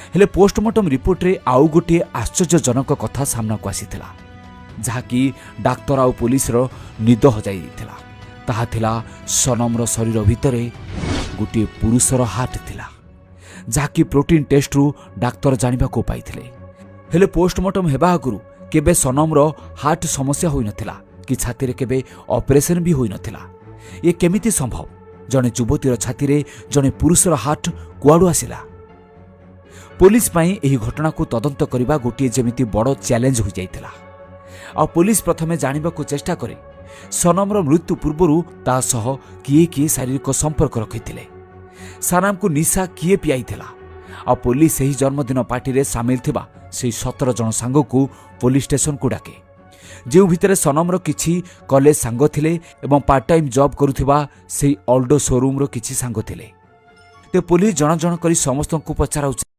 हेले postmortem report रे आउ गोटे आश्चर्यजनक कथा सामना को आसीथिला जहाँकि डाक्तर आउ पुलिस रो निद हजाई दिथिला। ताहा थिला सनमर शरीर भितरे गोटे पुरुषर हार्ट थिला जहाँकि प्रोटीन टेस्ट रु डाक्तर जानिबा को पाइथिले। हेले पोस्टमार्टम हेबा आगुरु केबे सनमर हार्ट समस्या होई नथिला कि छाती रे केबे ऑपरेशन भी होई नथिला। ये केमिति संभव? जने युवतीर छाती रे जने पुरुषर हार्ट कुआडू आसिला? पुलिस पाई एही घटना को तदंत करबा गोटे जेमिति बड़ चैलेंज हो जाइतिला। आ पुलिस प्रथमे जानिबा को चेष्टा करे सनमर मृत्यु पूर्वरु ता सह किए किए शारीरिक संपर्क रखिथिले, सनम को निशा किए पियाइथिला। आ पुलिस एही जन्मदिन पार्टी रे शामिल थिबा से 17 जन सांग को पुलिस स्टेशन को डाके, जे भितरे सनमर किछि कॉलेज सांग थिले एवं पार्ट टाइम जॉब करुथिबा से ऑल्डो शोरूम रो किछि सांग थिले। ते पुलिस जण जण करी समस्त को पचाराउ